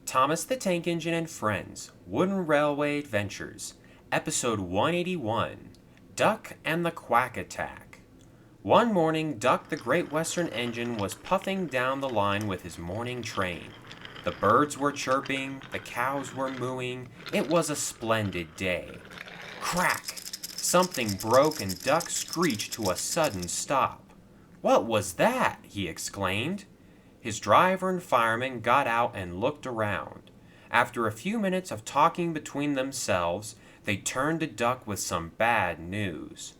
Thomas the Tank Engine and Friends, Wooden Railway Adventures, Episode 181, Duck and the Quack Attack. One morning, Duck the Great Western Engine was puffing down the line with his morning train. The birds were chirping, the cows were mooing. It was a splendid day. Crack! Something broke and Duck screeched to a sudden stop. "What was that?" he exclaimed. His driver and fireman got out and looked around. After a few minutes of talking between themselves, they turned to Duck with some bad news.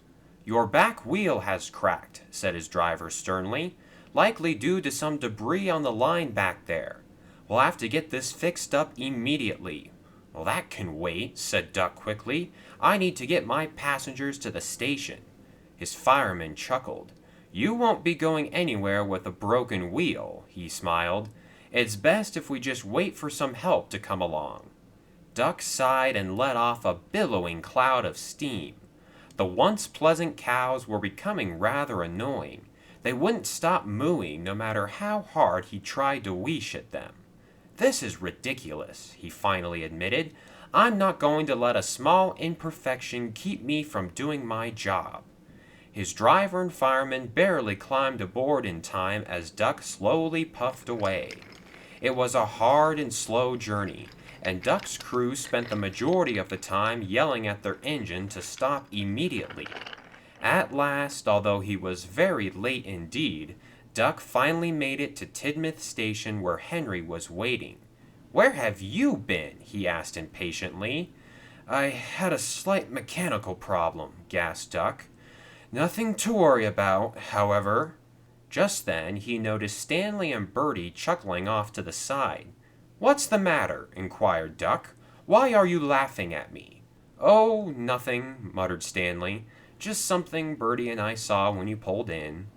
"Your back wheel has cracked," said his driver sternly. "Likely due to some debris on the line back there. We'll have to get this fixed up immediately." "Well, that can wait," said Duck quickly. "I need to get my passengers to the station." His fireman chuckled. "You won't be going anywhere with a broken wheel," he smiled. "It's best if we just wait for some help to come along." Duck sighed and let off a billowing cloud of steam. The once pleasant cows were becoming rather annoying. They wouldn't stop mooing no matter how hard he tried to wheesh at them. "This is ridiculous," he finally admitted. "I'm not going to let a small imperfection keep me from doing my job." His driver and fireman barely climbed aboard in time as Duck slowly puffed away. It was a hard and slow journey, and Duck's crew spent the majority of the time yelling at their engine to stop immediately. At last, although he was very late indeed, Duck finally made it to Tidmouth Station where Henry was waiting. "Where have you been?" he asked impatiently. "I had a slight mechanical problem," gasped Duck. "Nothing to worry about, however." Just then he noticed Stanley and Bertie chuckling off to the side. "What's the matter?" inquired Duck. "Why are you laughing at me?" "Oh, nothing," muttered Stanley. "Just something Bertie and I saw when you pulled in."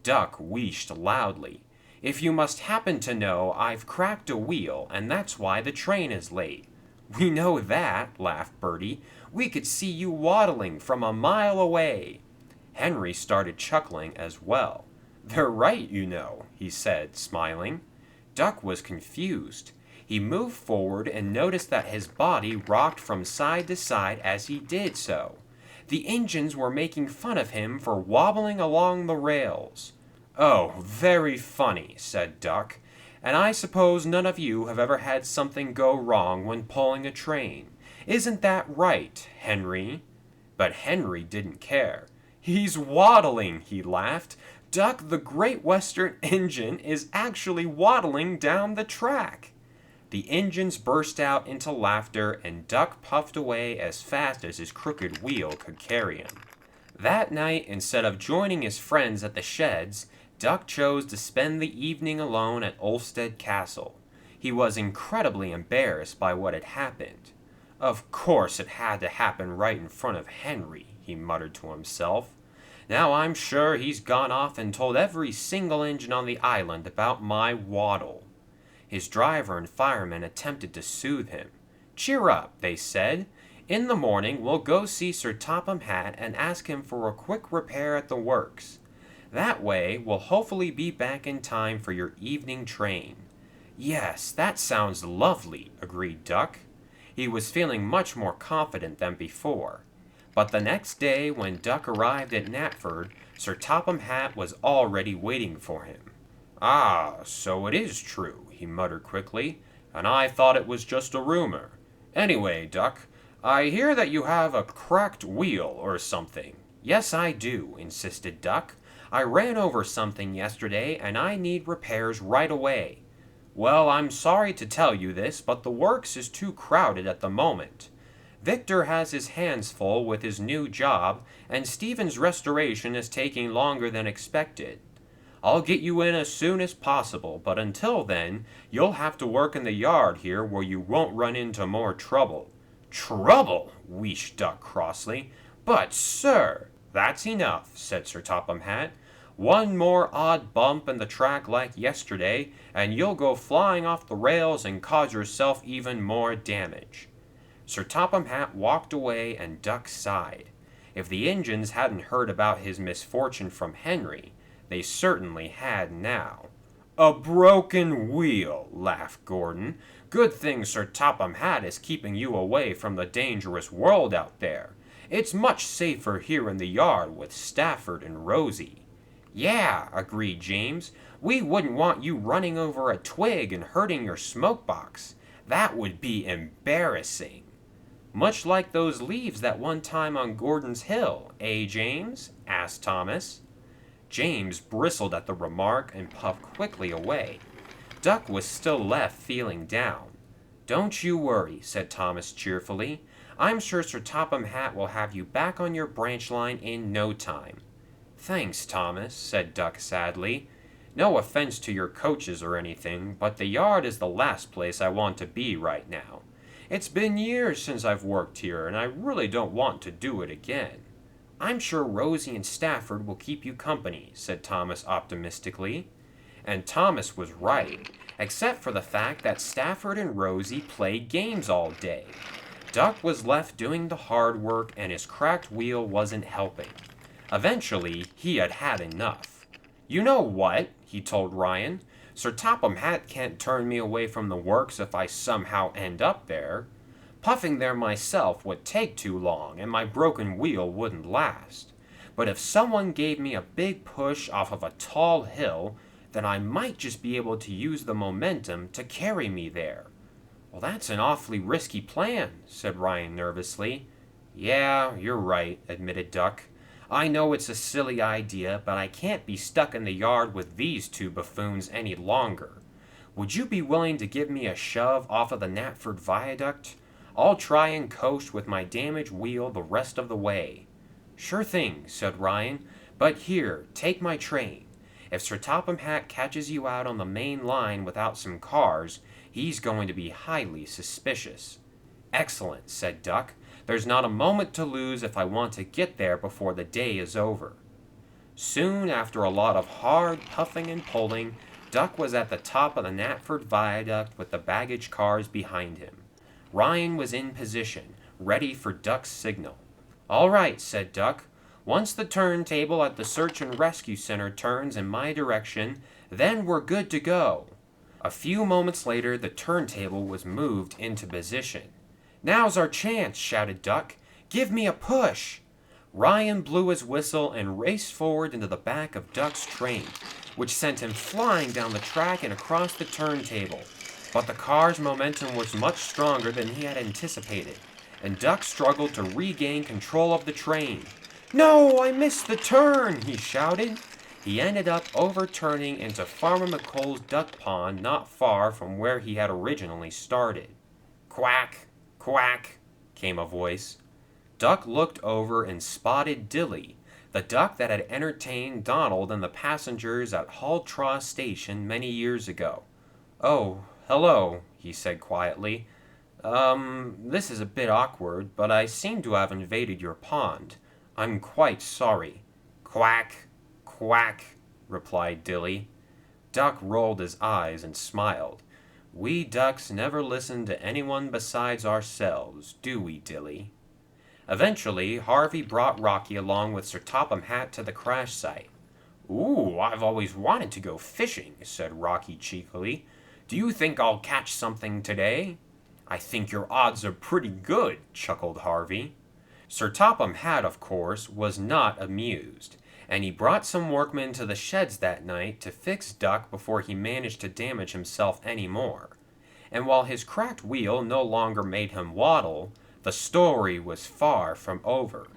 Duck wheezed loudly. "If you must happen to know, I've cracked a wheel, and that's why the train is late." "We know that," laughed Bertie. "We could see you waddling from a mile away." Henry started chuckling as well. "They're right, you know," he said, smiling. Duck was confused. He moved forward and noticed that his body rocked from side to side as he did so. The engines were making fun of him for wobbling along the rails. "Oh, very funny," said Duck. "And I suppose none of you have ever had something go wrong when pulling a train. Isn't that right, Henry?" But Henry didn't care. "He's waddling," he laughed. "Duck the Great Western Engine is actually waddling down the track." The engines burst out into laughter, and Duck puffed away as fast as his crooked wheel could carry him. That night, instead of joining his friends at the sheds, Duck chose to spend the evening alone at Ulstead Castle. He was incredibly embarrassed by what had happened. "Of course it had to happen right in front of Henry," he muttered to himself. "Now I'm sure he's gone off and told every single engine on the island about my waddle." His driver and fireman attempted to soothe him. "Cheer up," they said. "In the morning we'll go see Sir Topham Hatt and ask him for a quick repair at the works. That way we'll hopefully be back in time for your evening train." "Yes, that sounds lovely," agreed Duck. He was feeling much more confident than before. But the next day, when Duck arrived at Knapford, Sir Topham Hatt was already waiting for him. "Ah, so it is true," he muttered quickly, "and I thought it was just a rumor. Anyway, Duck, I hear that you have a cracked wheel or something." "Yes, I do," insisted Duck. "I ran over something yesterday, and I need repairs right away." "Well, I'm sorry to tell you this, but the works is too crowded at the moment. Victor has his hands full with his new job, and Stephen's restoration is taking longer than expected. I'll get you in as soon as possible, but until then, you'll have to work in the yard here where you won't run into more trouble." "Trouble?" wheezed Duck crossly. "But, sir—" "That's enough," said Sir Topham Hatt. "One more odd bump in the track like yesterday, and you'll go flying off the rails and cause yourself even more damage." Sir Topham Hatt walked away, and Duck sighed. If the engines hadn't heard about his misfortune from Henry, they certainly had now. A broken wheel, laughed Gordon. Good thing Sir Topham Hatt is keeping you away from the dangerous world out there. It's much safer here in the yard with Stafford and Rosie. Yeah, agreed James. We wouldn't want you running over a twig and hurting your smoke box. That would be embarrassing. Much like those leaves that one time on Gordon's Hill, eh, James? Asked Thomas. James bristled at the remark and puffed quickly away. Duck was still left feeling down. Don't you worry, said Thomas cheerfully. I'm sure Sir Topham Hatt will have you back on your branch line in no time. Thanks, Thomas, said Duck sadly. No offense to your coaches or anything, but the yard is the last place I want to be right now. It's been years since I've worked here, and I really don't want to do it again. I'm sure Rosie and Stafford will keep you company, said Thomas optimistically. And Thomas was right, except for the fact that Stafford and Rosie played games all day. Duck was left doing the hard work, and his cracked wheel wasn't helping. Eventually, he had had enough. You know what? He told Ryan. Sir Topham Hatt can't turn me away from the works if I somehow end up there. Puffing there myself would take too long, and my broken wheel wouldn't last. But if someone gave me a big push off of a tall hill, then I might just be able to use the momentum to carry me there. Well, that's an awfully risky plan, said Ryan nervously. Yeah, you're right, admitted Duck. I know it's a silly idea, but I can't be stuck in the yard with these two buffoons any longer. Would you be willing to give me a shove off of the Knapford Viaduct? I'll try and coast with my damaged wheel the rest of the way. Sure thing, said Ryan, but here, take my train. If Sir Topham Hatt catches you out on the main line without some cars, he's going to be highly suspicious. Excellent, said Duck. There's not a moment to lose if I want to get there before the day is over. Soon after a lot of hard puffing and pulling, Duck was at the top of the Knapford Viaduct with the baggage cars behind him. Ryan was in position, ready for Duck's signal. All right, said Duck. Once the turntable at the Search and Rescue Center turns in my direction, then we're good to go. A few moments later, the turntable was moved into position. Now's our chance, shouted Duck. Give me a push. Ryan blew his whistle and raced forward into the back of Duck's train, which sent him flying down the track and across the turntable. But the car's momentum was much stronger than he had anticipated, and Duck struggled to regain control of the train. No, I missed the turn, he shouted. He ended up overturning into Farmer McColl's duck pond not far from where he had originally started. Quack, quack, came a voice. Duck looked over and spotted Dilly, the duck that had entertained Donald and the passengers at Halltraw Station many years ago. Oh, hello, he said quietly. This is a bit awkward, but I seem to have invaded your pond. I'm quite sorry. Quack, quack, replied Dilly. Duck rolled his eyes and smiled. We ducks never listen to anyone besides ourselves, do we, Dilly? Eventually, Harvey brought Rocky along with Sir Topham Hatt to the crash site. Ooh, I've always wanted to go fishing, said Rocky cheekily. Do you think I'll catch something today? I think your odds are pretty good, chuckled Harvey. Sir Topham Hatt, of course, was not amused, and he brought some workmen to the sheds that night to fix Duck before he managed to damage himself any more. And while his cracked wheel no longer made him waddle, the story was far from over.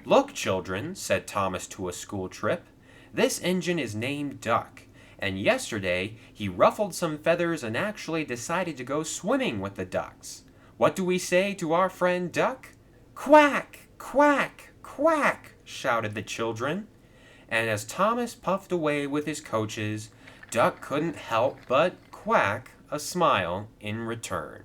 Look, children, said Thomas to a school trip, this engine is named Duck, and yesterday he ruffled some feathers and actually decided to go swimming with the ducks. What do we say to our friend Duck? Quack! Quack! Quack! Shouted the children. And as Thomas puffed away with his coaches, Duck couldn't help but quack a smile in return.